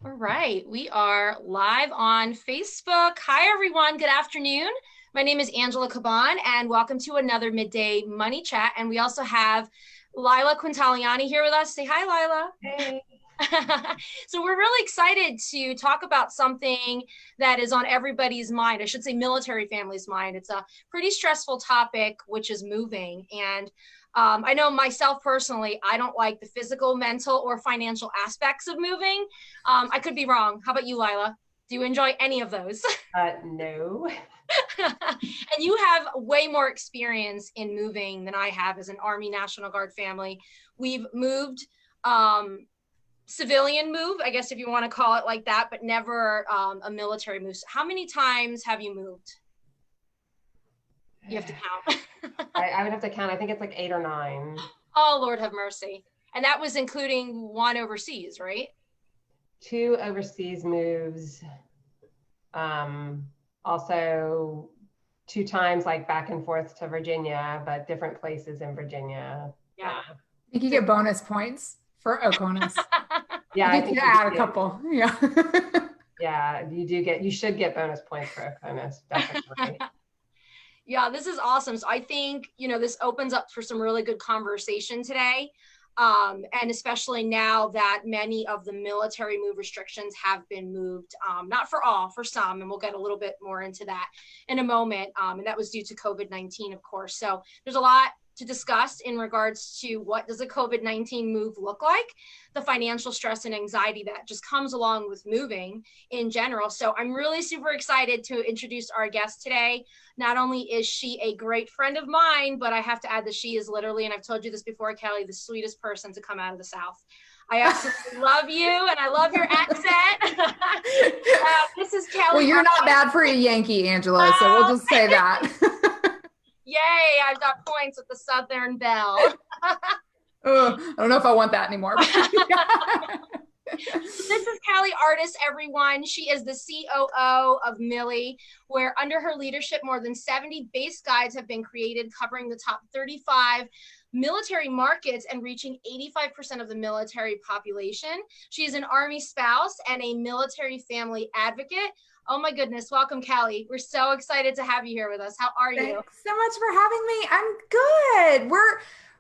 All right, we are live on Facebook. Hi, everyone. Good afternoon. My name is Angela Caban, and welcome to another Midday Money Chat. And we also have Lila Quintaliani here with us. Say hi, Lila. Hey. So we're really excited to talk about something that is on everybody's mind. I should say military families' mind. It's a pretty stressful topic, which is moving. And I know myself personally, I don't like the physical, mental, or financial aspects of moving. I could be wrong. How about you, Lila? Do you enjoy any of those? No. And you have way more experience in moving than I have as an Army National Guard family. We've moved, civilian move, I guess if you want to call it like that, but never a military move. So how many times have you moved? You have to count. I would have to count. I think it's like 8 or 9. Oh, Lord have mercy. And that was including one overseas, right? 2 overseas moves. Also 2 times like back and forth to Virginia, but different places in Virginia. Yeah. I think you get bonus points for Oconus. Yeah, I I think think you add a couple. Yeah. Yeah, you should get bonus points for Oconus, definitely. Yeah, this is awesome. So I think, this opens up for some really good conversation today. And especially now that many of the military move restrictions have been moved, not for all, for some, and we'll get a little bit more into that in a moment. And that was due to COVID-19, of course. So there's a lot to discuss in regards to what does a COVID-19 move look like, the financial stress and anxiety that just comes along with moving in general. So I'm really super excited to introduce our guest today. Not only is she a great friend of mine, but I have to add that she is literally, and I've told you this before, Kelly, the sweetest person to come out of the South. I absolutely love you, and I love your accent. This is Kellie. Well, you're not bad for a Yankee, Angela, so we'll just say that. Yay, I've got points with the Southern Belle. I don't know if I want that anymore. This is Kellie Artis, everyone. She is the COO of Millie, where under her leadership, more than 70 base guides have been created covering the top 35 military markets and reaching 85% of the military population. She is an Army spouse and a military family advocate. Oh my goodness. Welcome, Kellie. We're so excited to have you here with us. How are you? Thanks so much for having me. I'm good.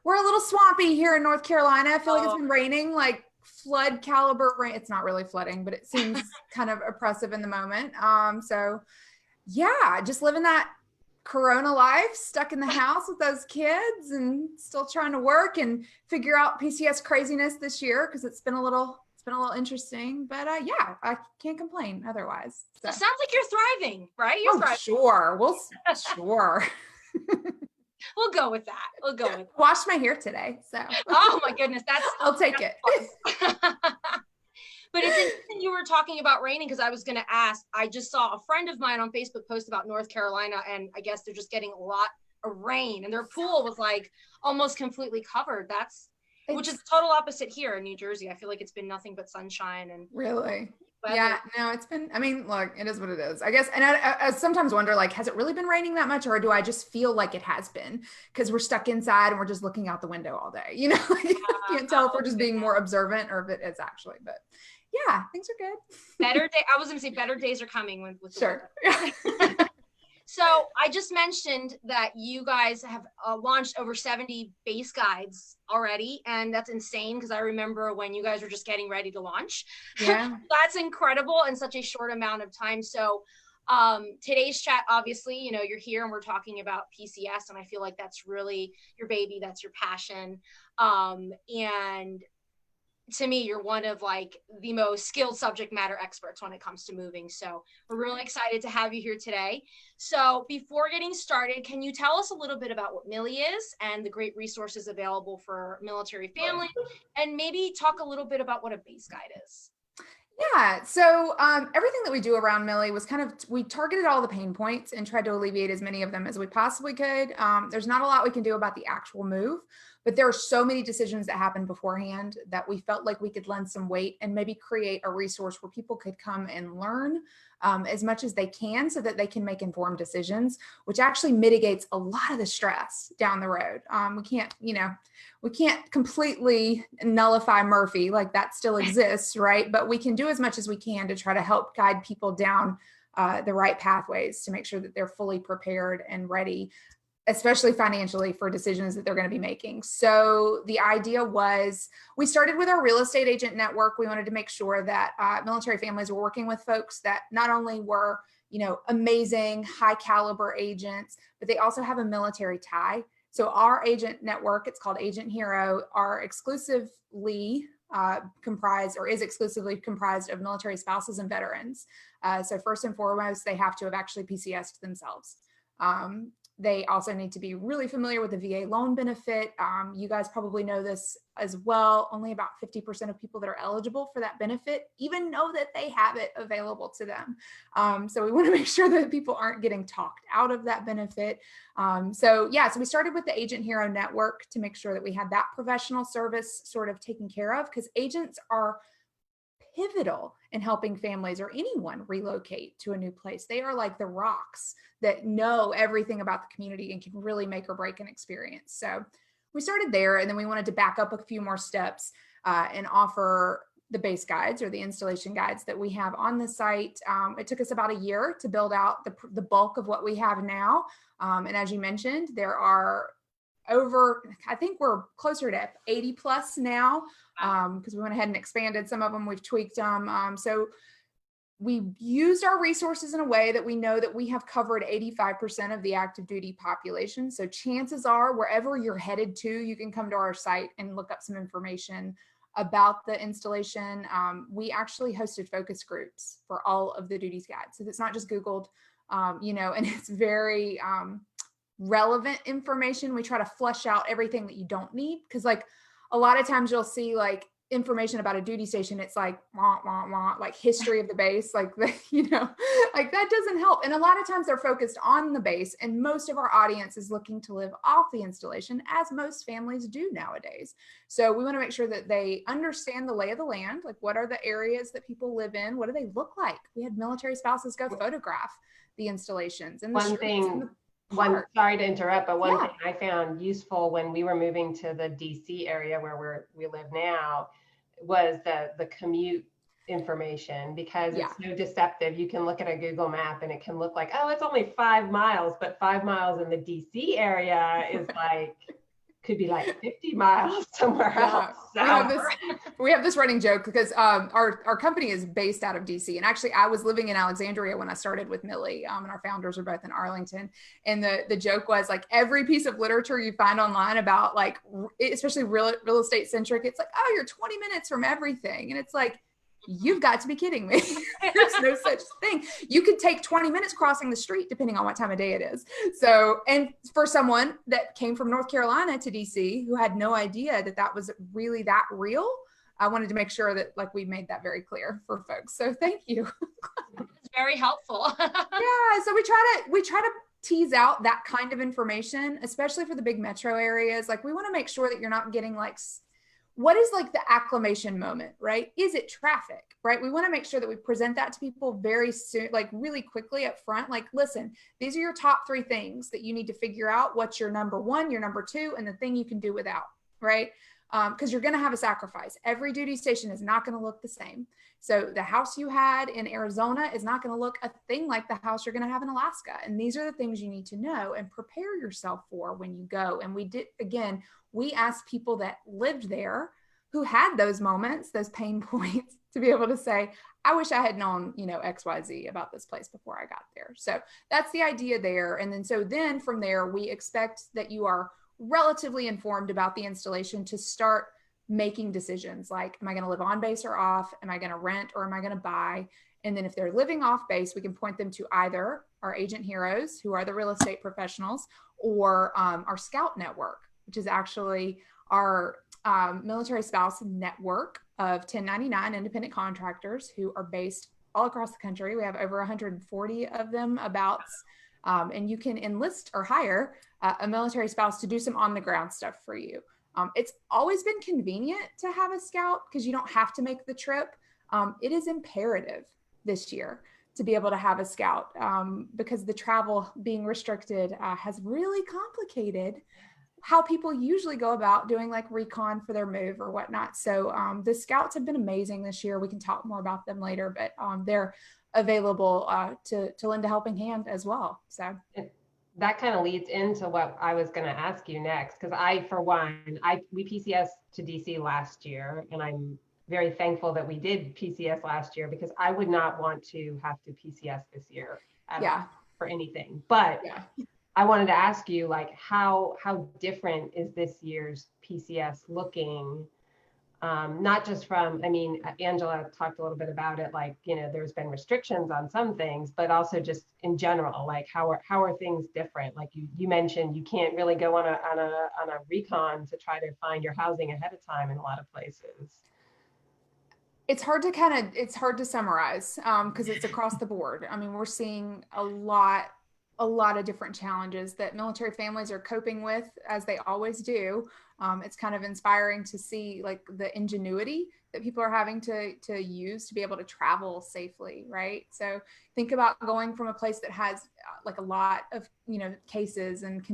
We're a little swampy here in North Carolina. I feel like it's been raining, like flood caliber rain. It's not really flooding, but it seems kind of oppressive in the moment. So yeah, just living that Corona life, stuck in the house with those kids and still trying to work and figure out PCS craziness this year because it's been a little interesting, but yeah, I can't complain otherwise. So it sounds like you're thriving, right? You're thriving. Sure. Sure. We'll go with that. We'll go with that. Washed my hair today, so. Oh my goodness, I'll take it. But it's interesting you were talking about raining because I was going to ask. I just saw a friend of mine on Facebook post about North Carolina, and I guess they're just getting a lot of rain, and their pool was like almost completely covered. Which is the total opposite here in New Jersey. I feel like it's been nothing but sunshine and really. Yeah, no, it's been, I mean, look, it is what it is, I guess. And I sometimes wonder, like, has it really been raining that much, or do I just feel like it has been because we're stuck inside and we're just looking out the window all day? I can't tell if we're just being more observant or if it is actually, but yeah, things are good. I was going to say better days are coming with sure. So I just mentioned that you guys have launched over 70 base guides already, and that's insane because I remember when you guys were just getting ready to launch. Yeah. That's incredible in such a short amount of time. So today's chat, obviously, you're here and we're talking about PCS, and I feel like that's really your baby, that's your passion. And to me, you're one of like the most skilled subject matter experts when it comes to moving. So we're really excited to have you here today. So before getting started, can you tell us a little bit about what Millie is and the great resources available for military families, and maybe talk a little bit about what a base guide is? Yeah. So everything that we do around Millie was we targeted all the pain points and tried to alleviate as many of them as we possibly could. There's not a lot we can do about the actual move, But there are so many decisions that happen beforehand that we felt like we could lend some weight and maybe create a resource where people could come and learn as much as they can so that they can make informed decisions, which actually mitigates a lot of the stress down the road. We can't completely nullify Murphy, like that still exists, right? But we can do as much as we can to try to help guide people down the right pathways to make sure that they're fully prepared and ready, especially financially, for decisions that they're going to be making. So the idea was, we started with our real estate agent network. We wanted to make sure that military families were working with folks that not only were, amazing, high caliber agents, but they also have a military tie. So our agent network, it's called Agent Hero, are exclusively is exclusively comprised of military spouses and veterans. So first and foremost, they have to have actually PCS'd themselves. They also need to be really familiar with the VA loan benefit. You guys probably know this as well. Only about 50% of people that are eligible for that benefit even know that they have it available to them. So we want to make sure that people aren't getting talked out of that benefit. So we started with the Agent Hero Network to make sure that we had that professional service sort of taken care of, because agents are pivotal in helping families or anyone relocate to a new place. They are like the rocks that know everything about the community and can really make or break an experience. So we started there, and then we wanted to back up a few more steps and offer the base guides or the installation guides that we have on the site. It took us about a year to build out the bulk of what we have now. And as you mentioned, there are I think we're closer to 80 plus now, because we went ahead and expanded some of them. We've tweaked them. So we used our resources in a way that we know that we have covered 85% of the active duty population. So chances are, wherever you're headed to, you can come to our site and look up some information about the installation. We actually hosted focus groups for all of the duties guides. So it's not just Googled, and it's very relevant information. We try to flush out everything that you don't need, because like a lot of times you'll see like information about a duty station, it's like wah, wah, wah, like history of the base, like like that doesn't help. And a lot of times they're focused on the base, and most of our audience is looking to live off the installation, as most families do nowadays. So we want to make sure that they understand the lay of the land, like what are the areas that people live in, what do they look like. We had military spouses go photograph the installations and sorry to interrupt, but one thing I found useful when we were moving to the DC area where we live now was the commute information, because it's so deceptive. You can look at a Google map and it can look like, oh, it's only 5 miles, but 5 miles in the DC area is like, could be like 50 miles somewhere else. So. We have this running joke because our company is based out of DC. And actually, I was living in Alexandria when I started with Millie, and our founders are both in Arlington. And the joke was like, every piece of literature you find online about like, especially real estate centric, it's like, oh, you're 20 minutes from everything. And it's like, you've got to be kidding me. There's no such thing. You could take 20 minutes crossing the street, depending on what time of day it is. So, and for someone that came from North Carolina to DC, who had no idea that was really that real, I wanted to make sure that like we made that very clear for folks. So thank you. It's very helpful. So we try to tease out that kind of information, especially for the big metro areas. Like we want to make sure that you're not getting like, what is like the acclimation moment, right? Is it traffic, right? We want to make sure that we present that to people very soon, like really quickly up front. Like, listen, these are your top 3 things that you need to figure out. What's your number 1, your number 2, and the thing you can do without, right? Because you're going to have a sacrifice. Every duty station is not going to look the same. So the house you had in Arizona is not going to look a thing like the house you're going to have in Alaska. And these are the things you need to know and prepare yourself for when you go. And we asked people that lived there who had those moments, those pain points, to be able to say, I wish I had known, XYZ about this place before I got there. So that's the idea there. And then from there, we expect that you are relatively informed about the installation to start making decisions like, am I going to live on base or off? Am I going to rent or am I going to buy? And then if they're living off base, we can point them to either our agent heroes, who are the real estate professionals, or our scout network, which is actually our military spouse network of 1099 independent contractors who are based all across the country. We have over 140 of them abouts. And you can enlist or hire a military spouse to do some on the ground stuff for you. It's always been convenient to have a Scout because you don't have to make the trip. It is imperative this year to be able to have a Scout because the travel being restricted has really complicated how people usually go about doing like recon for their move or whatnot. So the Scouts have been amazing this year. We can talk more about them later, but they're available to lend a helping hand as well. So that kind of leads into what I was going to ask you next, because we PCS to DC last year, and I'm very thankful that we did PCS last year because I would not want to have to PCS this year for anything. But I wanted to ask you, like, how different is this year's PCS looking? Not just from, I mean, Angela talked a little bit about it, like, you know, there's been restrictions on some things, but also just in general, like how are things different? Like you mentioned, you can't really go on a recon to try to find your housing ahead of time in a lot of places. It's hard to summarize because it's across the board. I mean, we're seeing a lot of different challenges that military families are coping with, as they always do. It's kind of inspiring to see like the ingenuity that people are having to use to be able to travel safely, right? So think about going from a place that has like a lot of, you know, cases and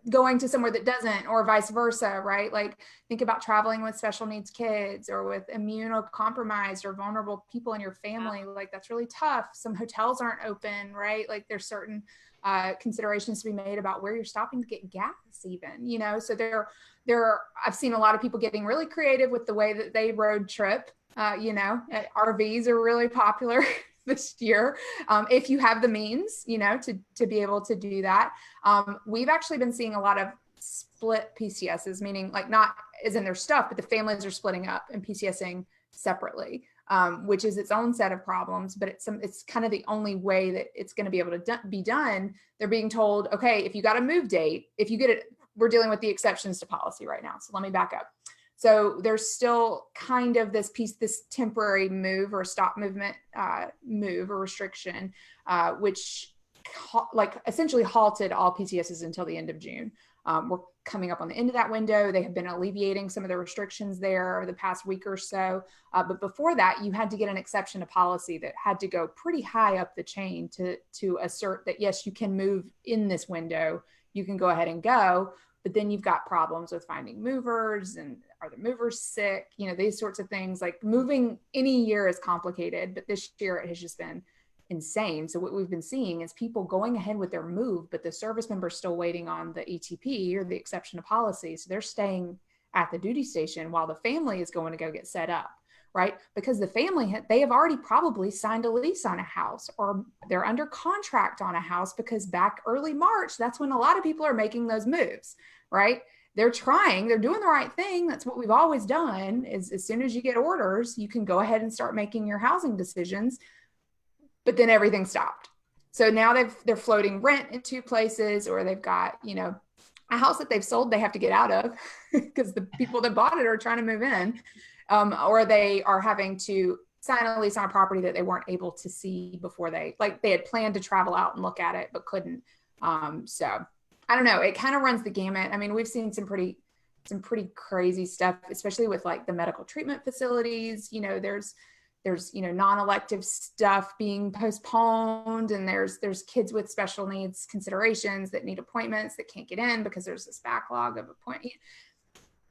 going to somewhere that doesn't, or vice versa, right? Like think about traveling with special needs kids or with immunocompromised or vulnerable people in your family. Like that's really tough. Some hotels aren't open, right? Like there's certain considerations to be made about where you're stopping to get gas even, you know? So I've seen a lot of people getting really creative with the way that they road trip, you know, RVs are really popular this year. If you have the means, you know, to be able to do that. We've actually been seeing a lot of split PCSs, meaning like not as in their stuff, but the families are splitting up and PCSing separately, which is its own set of problems, but it's kind of the only way that it's going to be able to be done. They're being told, okay, if you got a move date, if you get it, we're dealing with the exceptions to policy right now. So let me back up. So there's still kind of this temporary move or stop movement move or restriction, which like essentially halted all PCSs until the end of June. We're coming up on the end of that window. They have been alleviating some of the restrictions there over the past week or so. But before that, you had to get an exception to policy that had to go pretty high up the chain to assert that, yes, you can move in this window. You can go ahead and go. But then you've got problems with finding movers, and are the movers sick? You know, these sorts of things. Like moving any year is complicated, but this year it has just been insane. So what we've been seeing is people going ahead with their move, but the service member's still waiting on the ETP or the exception to policy. So they're staying at the duty station while the family is going to go get set up, right? Because the family, they have already probably signed a lease on a house, or they're under contract on a house, because back early March, that's when a lot of people are making those moves, right? They're doing the right thing. That's what we've always done, is as soon as you get orders, you can go ahead and start making your housing decisions. But then everything stopped. So now they're floating rent in two places, or they've got, you know, a house that they've sold, they have to get out of because the people that bought it are trying to move in. Or they are having to sign a lease on a property that they weren't able to see before they had planned to travel out and look at it, but couldn't. So I don't know. It kind of runs the gamut. I mean, we've seen some pretty crazy stuff, especially with like the medical treatment facilities. You know, there's, you know, non-elective stuff being postponed, and there's kids with special needs considerations that need appointments that can't get in because there's this backlog of appointments.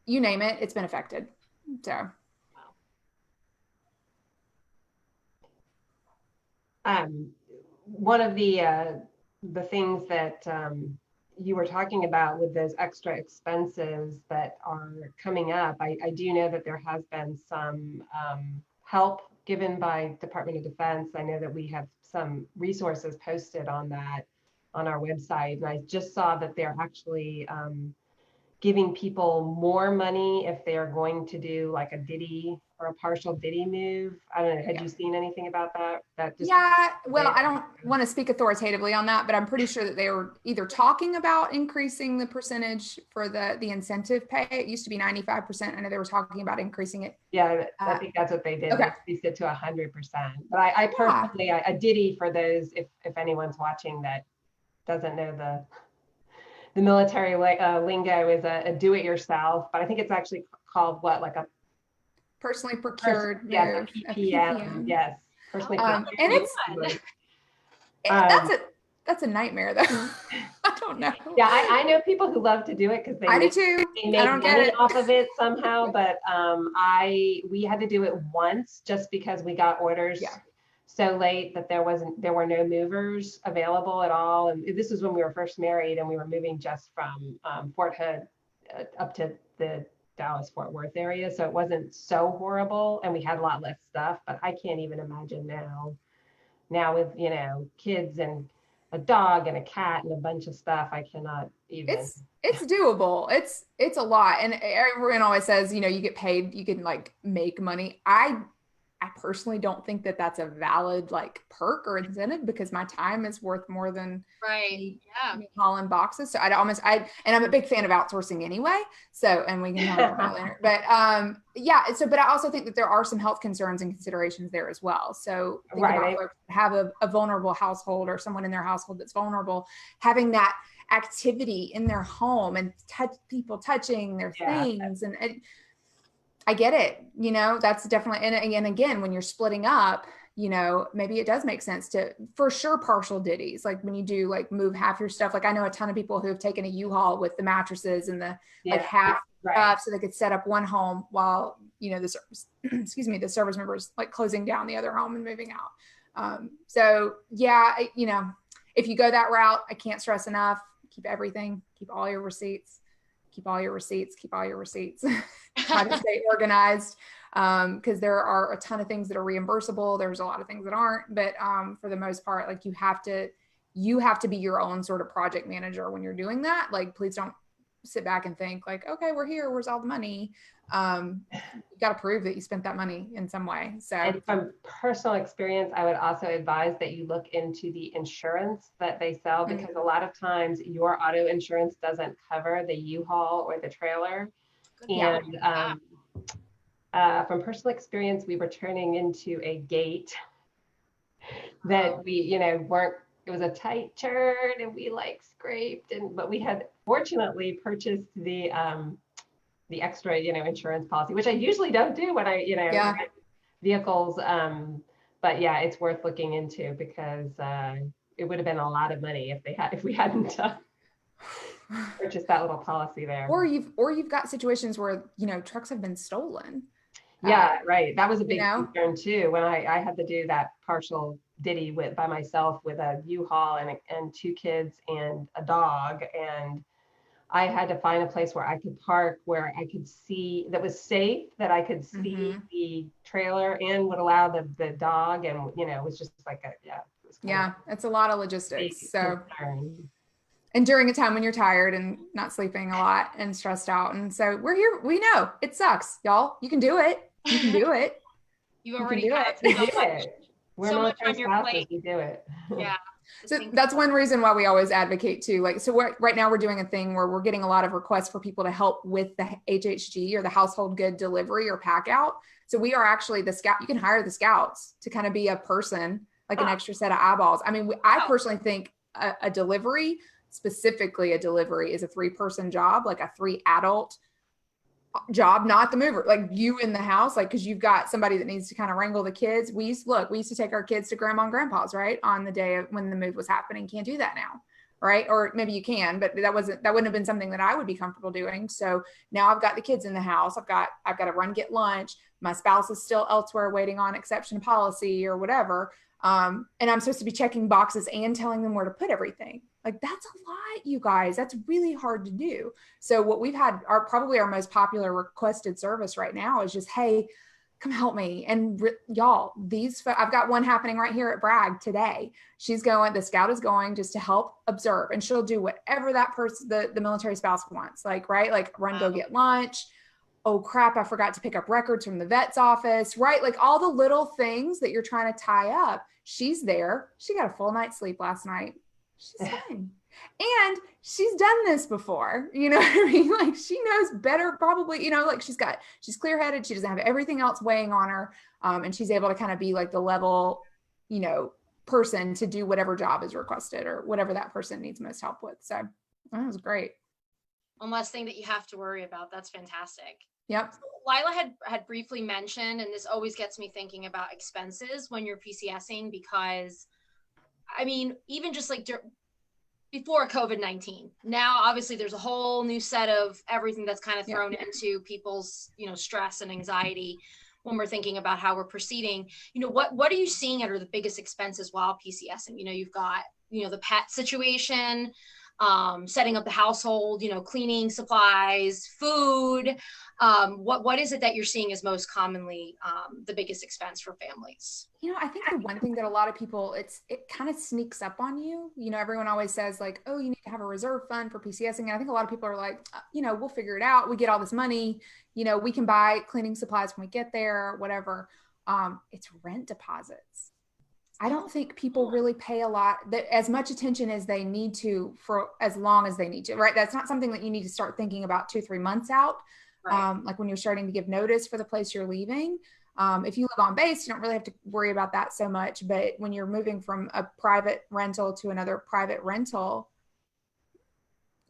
You name it, it's been affected. So. One of the things that you were talking about with those extra expenses that are coming up, I do know that there has been some help given by Department of Defense. I know that we have some resources posted on that on our website, and I just saw that they're actually giving people more money if they are going to do like a Diddy or a partial Diddy move. I don't know. Had you seen anything about that? Well, I don't want to speak authoritatively on that, but I'm pretty sure that they were either talking about increasing the percentage for the incentive pay. It used to be 95%. I know they were talking about increasing it. Yeah, I think that's what they did. Okay. They increased it to 100%. But I personally, a Diddy, for those, if anyone's watching that doesn't know the military lingo is a do-it-yourself, but I think it's actually called what, like a personally procured move, yes, a PPM, yes, personally and procured. it's that's a nightmare though. I don't know. Yeah, I know people who love to do it because I do too. They make money off of it somehow, but we had to do it once just because we got orders so late that there were no movers available at all. And this was when we were first married and we were moving just from Fort Hood up to the Dallas Fort Worth area. So it wasn't so horrible and we had a lot less stuff, but I can't even imagine now with, kids and a dog and a cat and a bunch of stuff. I cannot even. It's doable. It's a lot. And everyone always says, you get paid, you can like make money. I personally don't think that that's a valid like perk or incentive because my time is worth more than hauling boxes. So and I'm a big fan of outsourcing anyway. So, and we can talk about later, but but I also think that there are some health concerns and considerations there as well. So think about folks that have a vulnerable household or someone in their household that's vulnerable, having that activity in their home and people touching their things and I get it, that's definitely, and again, when you're splitting up, maybe it does make sense to, for sure, partial ditties. Like when you do like move half your stuff, like I know a ton of people who have taken a U-Haul with the mattresses and the like half stuff so they could set up one home while, the service, the service members like closing down the other home and moving out. If you go that route, I can't stress enough, keep everything, keep all your receipts. Try to stay organized because there are a ton of things that are reimbursable. There's a lot of things that aren't, but for the most part, like you have to be your own sort of project manager when you're doing that. Like, please don't sit back and think like, okay, we're here. Where's all the money? You got to prove that you spent that money in some way. So, and from personal experience, I would also advise that you look into the insurance that they sell because a lot of times your auto insurance doesn't cover the U-Haul or the trailer. And from personal experience, we were turning into a gate that we, weren't. It was a tight turn, and we like scraped, but we had fortunately purchased the extra, insurance policy, which I usually don't do when I, rent vehicles. But yeah, it's worth looking into because it would have been a lot of money if we hadn't purchased that little policy there. Or you've got situations where, trucks have been stolen. Yeah, right. That was a big concern too. When I had to do that partial ditty by myself with a U-Haul and 2 kids and a dog, and I had to find a place where I could park, where I could see that was safe, that I could see the trailer and would allow the dog, and it was just like it's a lot of logistics. So and during a time when you're tired and not sleeping a lot and stressed out, and so we're here. We know it sucks, y'all. You can do it. You can do it. You already do it. We're so much on your plate. You do it. Yeah. So that's one reason why we always advocate too. Like, so right now we're doing a thing where we're getting a lot of requests for people to help with the HHG or the household good delivery or pack out. So we are actually the scout. You can hire the scouts to kind of be a person, like an extra set of eyeballs. I mean, I personally think a delivery, specifically a delivery, is a 3-person job, like a 3 adult job, not the mover, like you in the house, like, cause you've got somebody that needs to kind of wrangle the kids. We used to take our kids to grandma and grandpa's, right, on the day when the move was happening. Can't do that now, right? Or maybe you can, but that wouldn't have been something that I would be comfortable doing. So now I've got the kids in the house. I've got to run, get lunch. My spouse is still elsewhere waiting on exception policy or whatever. And I'm supposed to be checking boxes and telling them where to put everything. Like, that's a lot, you guys. That's really hard to do. So what we've had probably our most popular requested service right now is just, hey, come help me. And y'all, I've got one happening right here at Bragg today. The scout is going just to help observe, and she'll do whatever that person, the military spouse wants, like, right? Like run, go get lunch. Oh crap, I forgot to pick up records from the vet's office, right? Like all the little things that you're trying to tie up. She's there. She got a full night's sleep last night. She's fine. And she's done this before, you know what I mean? Like, she knows better, probably, like she's clear-headed. She doesn't have everything else weighing on her. And she's able to kind of be like the level, person to do whatever job is requested or whatever that person needs most help with. So That was great. One less thing that you have to worry about. That's fantastic. Yep. So Lila had briefly mentioned, and this always gets me thinking about expenses when you're PCSing, because I mean, even just like before COVID-19, now obviously there's a whole new set of everything that's kind of thrown into people's, stress and anxiety when we're thinking about how we're proceeding. What are you seeing are the biggest expenses while PCSing? You've got, the pet situation, setting up the household, cleaning supplies, food. What is it that you're seeing is most commonly the biggest expense for families? I think the one thing that a lot of people, it kind of sneaks up on you. Everyone always says like, oh, you need to have a reserve fund for PCSing. And I think a lot of people are like, we'll figure it out. We get all this money, we can buy cleaning supplies when we get there, whatever. It's rent deposits. I don't think people really pay as much attention as they need to for as long as they need to, right? That's not something that you need to start thinking about 2-3 months out. Right. Like when you're starting to give notice for the place you're leaving. If you live on base, you don't really have to worry about that so much. But when you're moving from a private rental to another private rental,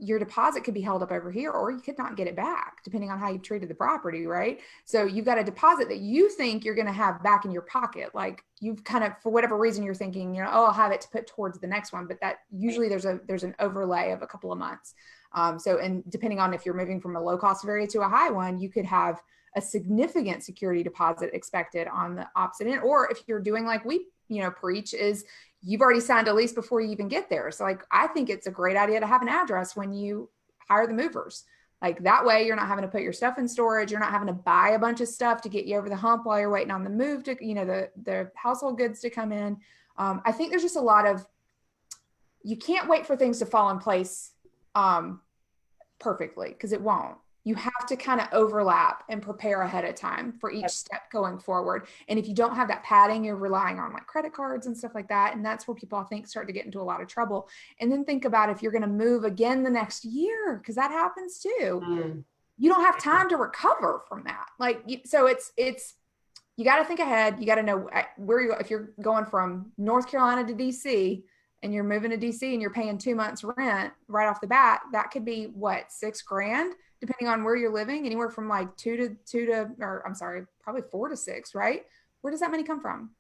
your deposit could be held up over here, or you could not get it back depending on how you've treated the property, right? So you've got a deposit that you think you're going to have back in your pocket. Like you've kind of, for whatever reason, you're thinking, oh, I'll have it to put towards the next one. But that usually there's an overlay of a couple of months. And depending on if you're moving from a low cost area to a high one, you could have a significant security deposit expected on the opposite end. Or if you're doing like we, preach, is you've already signed a lease before you even get there. So like, I think it's a great idea to have an address when you hire the movers. Like that way you're not having to put your stuff in storage. You're not having to buy a bunch of stuff to get you over the hump while you're waiting on the move to, the household goods to come in. I think there's just a lot of, you can't wait for things to fall in place perfectly, because it won't. You have to kind of overlap and prepare ahead of time for each step going forward. And if you don't have that padding, you're relying on like credit cards and stuff like that. And that's where people, I think, start to get into a lot of trouble. And then think about if you're going to move again the next year, because that happens too. You don't have time to recover from that. So it's, you got to think ahead. You got to know where if you're going from North Carolina to DC and you're moving to DC and you're paying 2 months rent right off the bat, that could be what, $6,000, depending on where you're living, anywhere from like probably 4 to 6, right? Where does that money come from?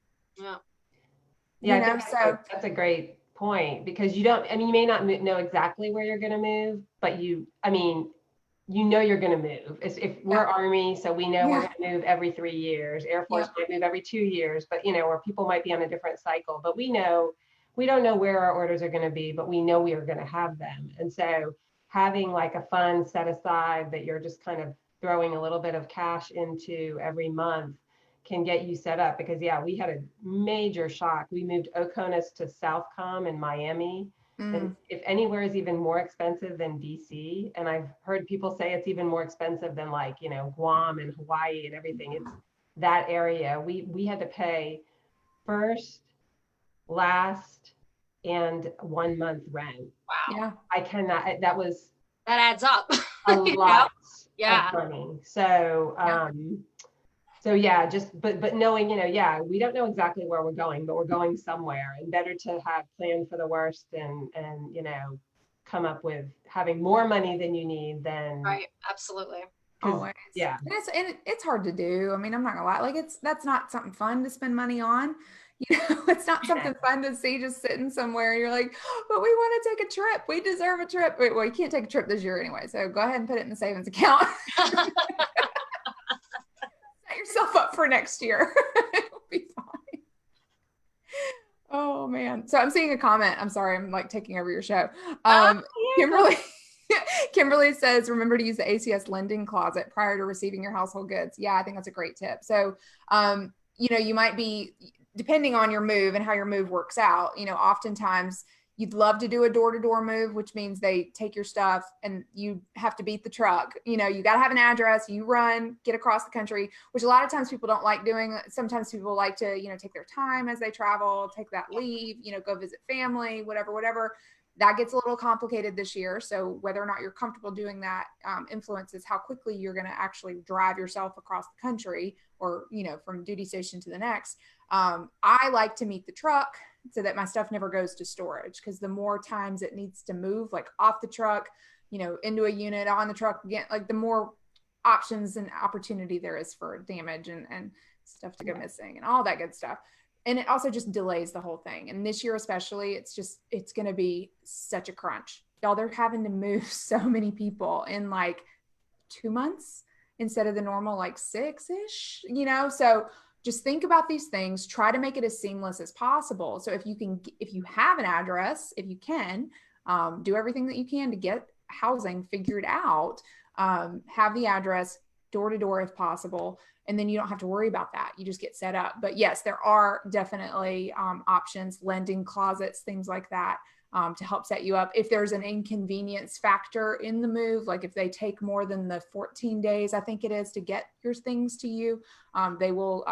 Yeah. That's a great point, because you may not know exactly where you're going to move, but you're going to move. If we're Army, so we know we're going to move every 3 years. Air Force might move every 2 years, but or people might be on a different cycle. But we don't know where our orders are going to be, but we know we are going to have them. And so having like a fund set aside that you're just kind of throwing a little bit of cash into every month can get you set up. Because we had a major shock. We moved Oconus to Southcom in Miami. And if anywhere is even more expensive than DC, and I've heard people say it's even more expensive than like, Guam and Hawaii and everything, it's that area. We had to pay first, last, and 1 month rent. Wow. Yeah. I cannot, that adds up. a lot of money. So, but knowing, we don't know exactly where we're going, but we're going somewhere, and better to have planned for the worst and come up with having more money than you need than. Right. Absolutely. Always. Yeah. And it's hard to do. I mean, I'm not gonna lie. Like that's not something fun to spend money on. It's not something fun to see just sitting somewhere. You're like, but we want to take a trip. We deserve a trip. Wait, well, you can't take a trip this year anyway. So go ahead and put it in the savings account. Set yourself up for next year. It'll be fine. Oh man. So I'm seeing a comment. I'm sorry. I'm like taking over your show. Kimberly says, remember to use the ACS lending closet prior to receiving your household goods. Yeah, I think that's a great tip. So, you might be, depending on your move and how your move works out, oftentimes you'd love to do a door-to-door move, which means they take your stuff and you have to beat the truck. You got to have an address, you run, get across the country, which a lot of times people don't like doing. Sometimes people like to, take their time as they travel, take that leave, go visit family, whatever. That gets a little complicated this year. So whether or not you're comfortable doing that influences how quickly you're going to actually drive yourself across the country or, from duty station to the next. I like to meet the truck so that my stuff never goes to storage. Because the more times it needs to move, like off the truck, into a unit, on the truck again, like the more options and opportunity there is for damage and stuff to go missing and all that good stuff. And it also just delays the whole thing. And this year especially, it's going to be such a crunch. Y'all, they're having to move so many people in like 2 months instead of the normal like 6-ish, so just think about these things, try to make it as seamless as possible. So if you have an address, if you can, do everything that you can to get housing figured out, have the address door to door if possible, and then you don't have to worry about that. You just get set up. But yes, there are definitely options, lending closets, things like that, to help set you up. If there's an inconvenience factor in the move, like if they take more than the 14 days, I think it is, to get your things to you, they will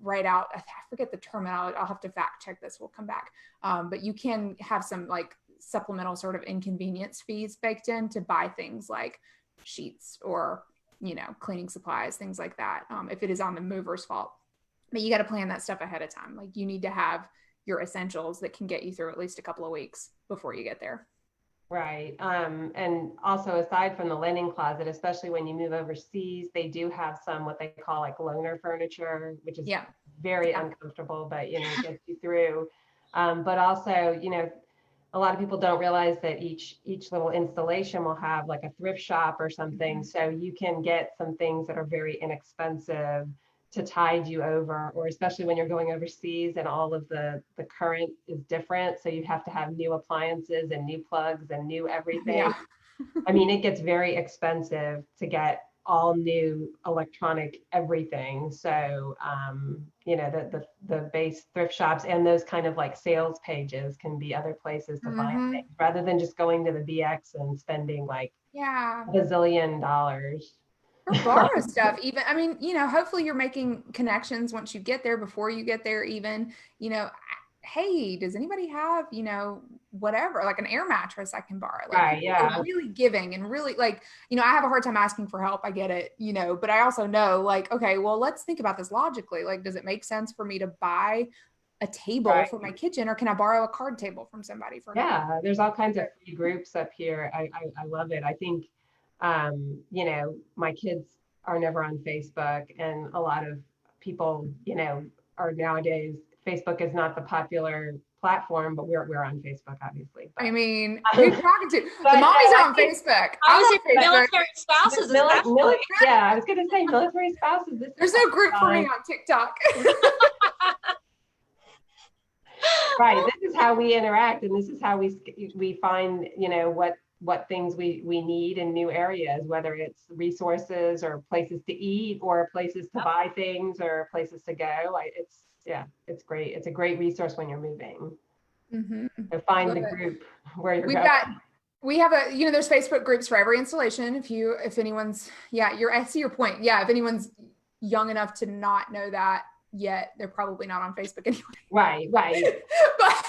write out, I forget the terminology, I'll have to fact check this, we'll come back. But you can have some like supplemental sort of inconvenience fees baked in to buy things like sheets or, cleaning supplies, things like that, if it is on the mover's fault. But you got to plan that stuff ahead of time. Like you need to have your essentials that can get you through at least a couple of weeks before you get there. Right. And also, aside from the linen closet, especially when you move overseas, they do have some what they call like loaner furniture, which is very uncomfortable, but it gets you through. But also, a lot of people don't realize that each little installation will have like a thrift shop or something. So you can get some things that are very inexpensive to tide you over, or especially when you're going overseas and all of the current is different. So you have to have new appliances and new plugs and new everything. Yeah. I mean, it gets very expensive to get all new electronic everything. So, the base thrift shops and those kind of like sales pages can be other places to find things rather than just going to the BX and spending like a bazillion dollars. Or borrow stuff even. I mean, hopefully you're making connections once you get there, before you get there even, hey, does anybody have, whatever, like an air mattress I can borrow? Like, right, yeah. Really giving and really like, I have a hard time asking for help. I get it, but I also know like, okay, well, let's think about this logically. Like, does it make sense for me to buy a table for my kitchen, or can I borrow a card table from somebody for now? There's all kinds of free groups up here. I love it. I think my kids are never on Facebook, and a lot of people, are nowadays, Facebook is not the popular platform, but we're on Facebook, obviously. But, I mean, who are you talking to? The mommies are on Facebook. I was in military spouses. I was going to say military spouses. There's no group for me on TikTok. Right. This is how we interact, and this is how we find, what things we need in new areas, whether it's resources or places to eat or places to buy things or places to go. It's great. It's a great resource when you're moving. So find the group where you're going. We have there's Facebook groups for every installation. If anyone's, I see your point. Yeah. If anyone's young enough to not know that yet, they're probably not on Facebook anyway. Right. But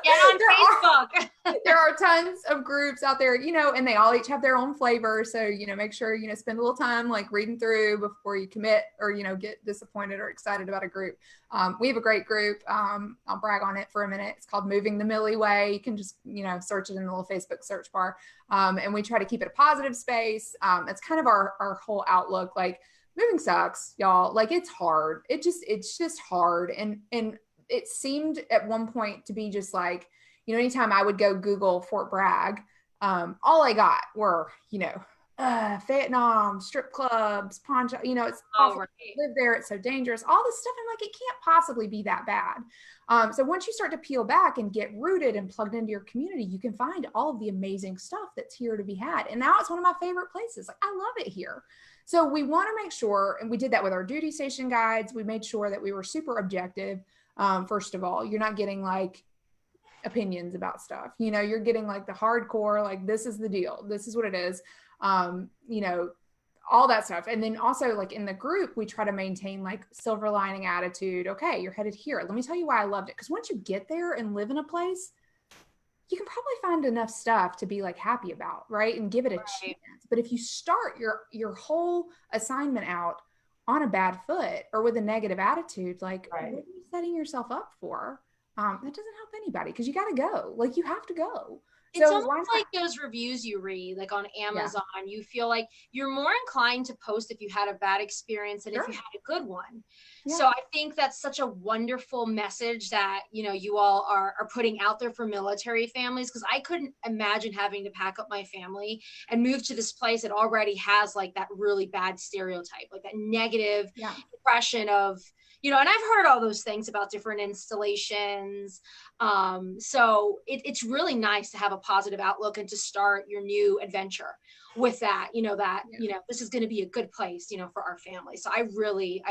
get on Facebook. There are tons of groups out there, and they all each have their own flavor. So, make sure, spend a little time like reading through before you commit or, get disappointed or excited about a group. We have a great group. I'll brag on it for a minute. It's called Moving the Millie Way. You can just, search it in the little Facebook search bar. And we try to keep it a positive space. It's kind of our whole outlook. Like, moving sucks, y'all. Like, it's hard. It's just hard. And it seemed at one point to be just like, anytime I would go Google Fort Bragg, all I got were, Vietnam, strip clubs, pawn shop, it's awful. Right. Live there. It's so dangerous. All this stuff. I'm like, it can't possibly be that bad. So once you start to peel back and get rooted and plugged into your community, you can find all of the amazing stuff that's here to be had. And now it's one of my favorite places. Like, I love it here. So we want to make sure, and we did that with our duty station guides. We made sure that we were super objective. First of all, you're not getting like opinions about stuff, you're getting like the hardcore, like, this is the deal. This is what it is. All that stuff. And then also like in the group, we try to maintain like silver lining attitude. Okay, you're headed here. Let me tell you why I loved it. Because once you get there and live in a place, you can probably find enough stuff to be like happy about, right? And give it a chance. But if you start your whole assignment out on a bad foot or with a negative attitude, like, what are you setting yourself up for? that doesn't help anybody because you got to go. Like you have to go. It's So almost like those reviews you read, like on Amazon, you feel like you're more inclined to post if you had a bad experience than if you had a good one. Yeah. So I think that's such a wonderful message that, you know, you all are putting out there for military families, because I couldn't imagine having to pack up my family and move to this place that already has like that really bad stereotype, like that negative impression of, you know, and I've heard all those things about different installations. So it's really nice to have a positive outlook and to start your new adventure with that, you know, you know, this is going to be a good place, you know, for our family. So I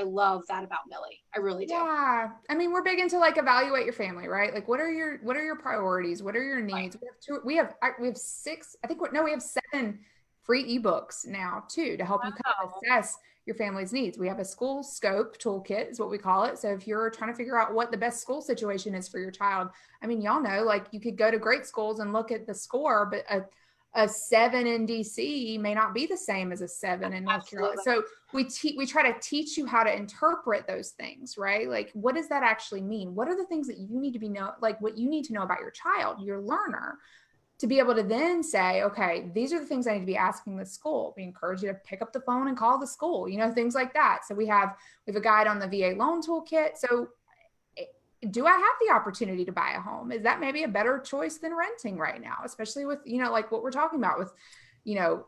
love that about Millie. I really do. Yeah. I mean, we're big into like evaluate your family, right? Like what are your priorities? What are your needs? Right. We have 6, I think we have 7 free ebooks now too, to help you kind of assess your family's needs. We have a school scope toolkit is what we call it. So if you're trying to figure out what the best school situation is for your child, I mean, y'all know, like you could go to great schools and look at the score, but a 7 in DC may not be the same as a 7 in North Carolina. So we try to teach you how to interpret those things, right? Like, what does that actually mean? What are the things that you need to what you need to know about your child, your learner, to be able to then say, okay, these are the things I need to be asking the school. We encourage you to pick up the phone and call the school, you know, things like that. So we have a guide on the VA loan toolkit. So do I have the opportunity to buy a home? Is that maybe a better choice than renting right now, especially with, you know, like what we're talking about with, you know,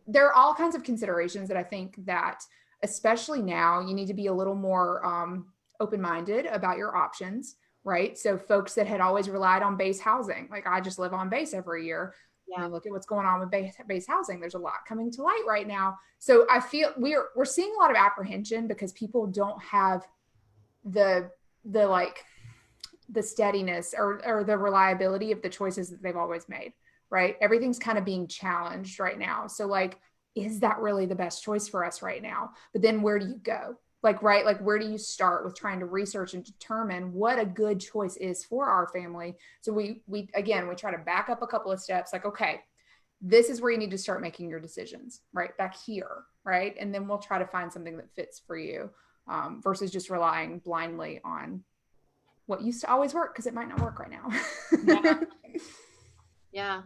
there are all kinds of considerations that I think that especially now you need to be a little more open-minded about your options, right? So folks that had always relied on base housing, like I just live on base every year. Yeah. Look at what's going on with base housing. There's a lot coming to light right now. So I feel we're seeing a lot of apprehension because people don't have the steadiness or the reliability of the choices that they've always made, right? Everything's kind of being challenged right now. So like, is that really the best choice for us right now? But then where do you go? Like, right? Like, where do you start with trying to research and determine what a good choice is for our family? So we try to back up a couple of steps, like, okay, this is where you need to start making your decisions, right? Back here, right? And then we'll try to find something that fits for you, versus just relying blindly on what used to always work, because it might not work right now. Yeah.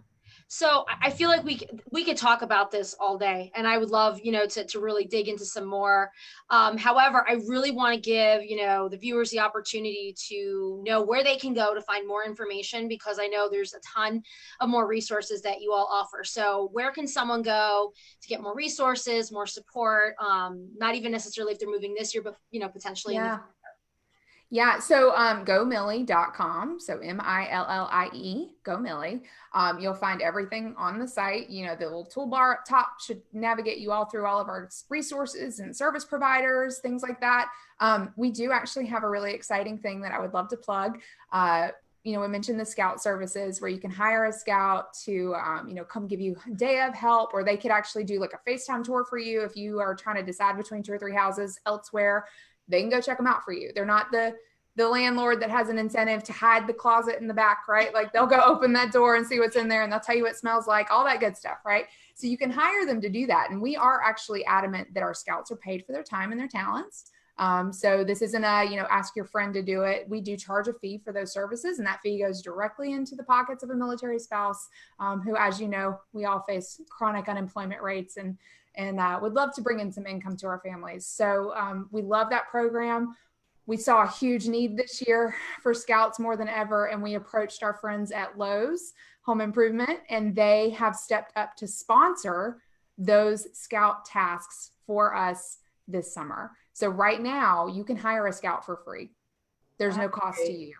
So I feel like we could talk about this all day, and I would love, you know, to really dig into some more. However, I really want to give, you know, the viewers the opportunity to know where they can go to find more information, because I know there's a ton of more resources that you all offer. So where can someone go to get more resources, more support? Not even necessarily if they're moving this year, but, you know, potentially in the future. Yeah. So GoMillie.com. So Millie, Go Millie. You'll find everything on the site. You know, the little toolbar up top should navigate you all through all of our resources and service providers, things like that. We do actually have a really exciting thing that I would love to plug. You know, we mentioned the scout services where you can hire a scout to, you know, come give you a day of help, or they could actually do like a FaceTime tour for you if you are trying to decide between 2 or 3 houses elsewhere. They can go check them out for you. They're not the landlord that has an incentive to hide the closet in the back, right? Like they'll go open that door and see what's in there, and they'll tell you what it smells like, all that good stuff, right? So you can hire them to do that. And we are actually adamant that our scouts are paid for their time and their talents. So this isn't a, you know, ask your friend to do it. We do charge a fee for those services, and that fee goes directly into the pockets of a military spouse, who, as you know, we all face chronic unemployment rates and would love to bring in some income to our families. So we love that program. We saw a huge need this year for scouts more than ever, and we approached our friends at Lowe's Home Improvement, and they have stepped up to sponsor those scout tasks for us this summer. So right now you can hire a scout for free. There's no cost to you,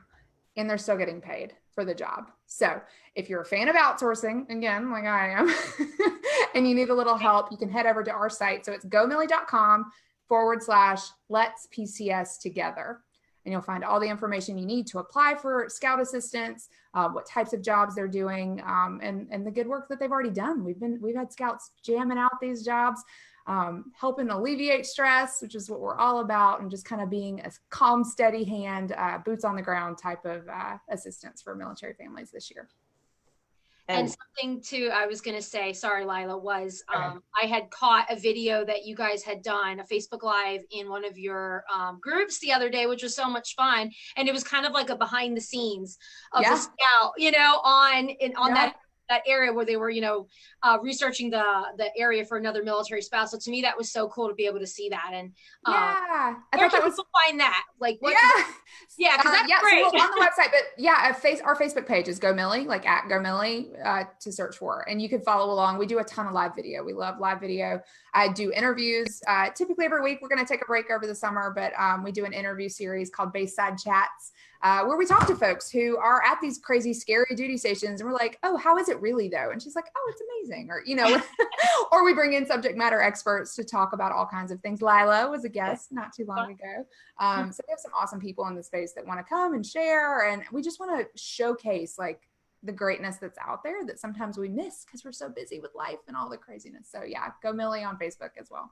and they're still getting paid for the job. So if you're a fan of outsourcing, again, like I am, and you need a little help, you can head over to our site. So it's gomillie.com/let's PCS together. And you'll find all the information you need to apply for scout assistance, what types of jobs they're doing, and the good work that they've already done. We've had scouts jamming out these jobs, helping alleviate stress, which is what we're all about, and just kind of being a calm, steady hand, boots on the ground type of assistance for military families this year. And something too, I was going to say, sorry, Lila, was I had caught a video that you guys had done, a Facebook Live in one of your groups the other day, which was so much fun. And it was kind of like a behind the scenes of the scout, you know, on that area where they were, you know, researching the area for another military spouse. So to me, that was so cool to be able to see that. And I where can people find that? Like, what? Yeah, because that's great. So on the website, but our Facebook page is Go Millie, like at Go Millie, to search for, and you can follow along. We do a ton of live video. We love live video. I do interviews typically every week. We're going to take a break over the summer, but we do an interview series called Bayside Chats, where we talk to folks who are at these crazy, scary duty stations, and we're like, "Oh, how is it really though?" And she's like, "Oh, it's amazing," or you know, or we bring in subject matter experts to talk about all kinds of things. Lila was a guest not too long ago. So we have some awesome people in the space that want to come and share, and we just want to showcase like the greatness that's out there that sometimes we miss because we're so busy with life and all the craziness. So yeah, Go Millie on Facebook as well.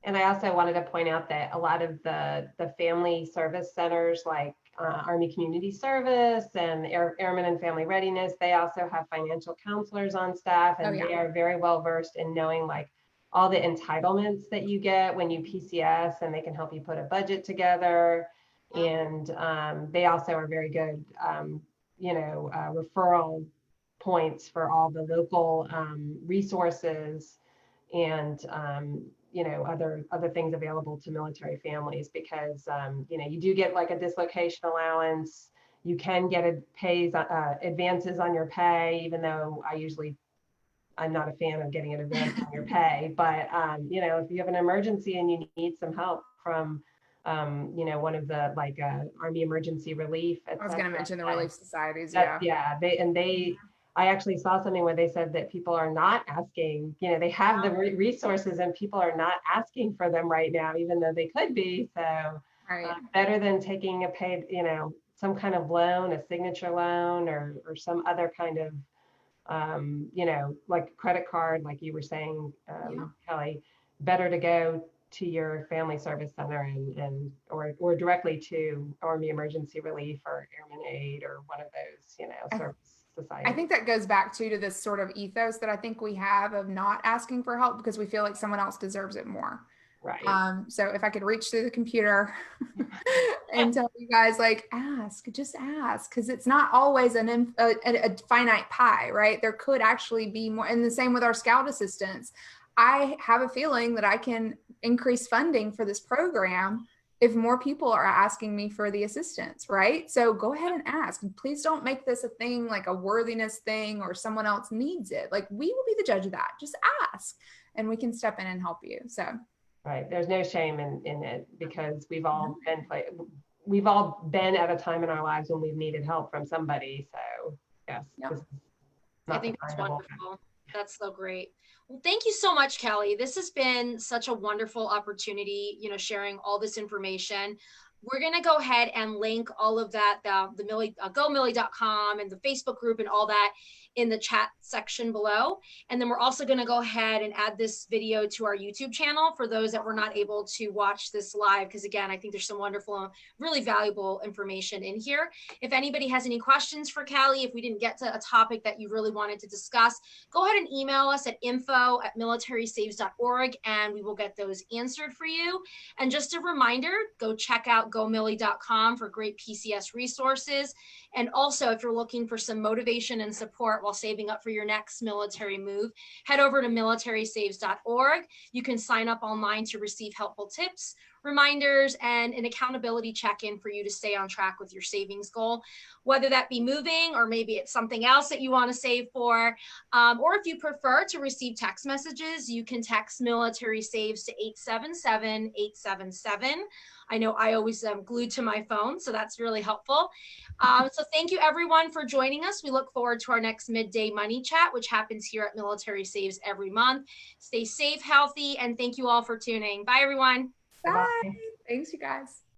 And I also wanted to point out that a lot of the family service centers like Army Community Service and Airmen and Family Readiness, they also have financial counselors on staff, and they are very well versed in knowing like all the entitlements that you get when you PCS, and they can help you put a budget together. And they also are very good, referral points for all the local resources and other things available to military families, because you do get like a dislocation allowance. You can get advances on your pay, even though I'm not a fan of getting an advance on your pay. But if you have an emergency and you need some help from one of the Army Emergency Relief. I was going to mention the relief societies. I actually saw something where they said that people are not asking, they have the resources and people are not asking for them right now, even though they could be. So better than taking a paid, some kind of loan, a signature loan, or some other kind of, like credit card, like you were saying, Kelly, better to go to your family service center or directly to Army Emergency Relief or Airman Aid or one of those, service societies. I think that goes back to this sort of ethos that I think we have of not asking for help because we feel like someone else deserves it more. Right. So if I could reach through the computer and tell you guys, just ask, because it's not always a finite pie, right? There could actually be more. And the same with our scout assistants. I have a feeling that I can increase funding for this program if more people are asking me for the assistance, right? So go ahead and ask. Please don't make this a thing, like a worthiness thing or someone else needs it. Like, we will be the judge of that. Just ask and we can step in and help you. So. Right. There's no shame in it, because we've all been at a time in our lives when we've needed help from somebody. So yes, I think that's wonderful. That's so great. Well, thank you so much, Kelly. This has been such a wonderful opportunity, sharing all this information. We're going to go ahead and link all of that, the Millie, GoMillie.com and the Facebook group and all that in the chat section below. And then we're also going to go ahead and add this video to our YouTube channel for those that were not able to watch this live. Because again, I think there's some wonderful, really valuable information in here. If anybody has any questions for Kelly, if we didn't get to a topic that you really wanted to discuss, go ahead and email us at info@militarysaves.org and we will get those answered for you. And just a reminder, go check out GoMillie.com for great PCS resources. And also, if you're looking for some motivation and support while saving up for your next military move, head over to militarysaves.org. You can sign up online to receive helpful tips, reminders, and an accountability check-in for you to stay on track with your savings goal, whether that be moving or maybe it's something else that you want to save for. Or if you prefer to receive text messages, you can text Military Saves to 877-877. I know I always am glued to my phone, so that's really helpful. So thank you everyone for joining us. We look forward to our next Midday Money Chat, which happens here at Military Saves every month. Stay safe, healthy, and thank you all for tuning. Bye, everyone. Bye. Thanks, you guys.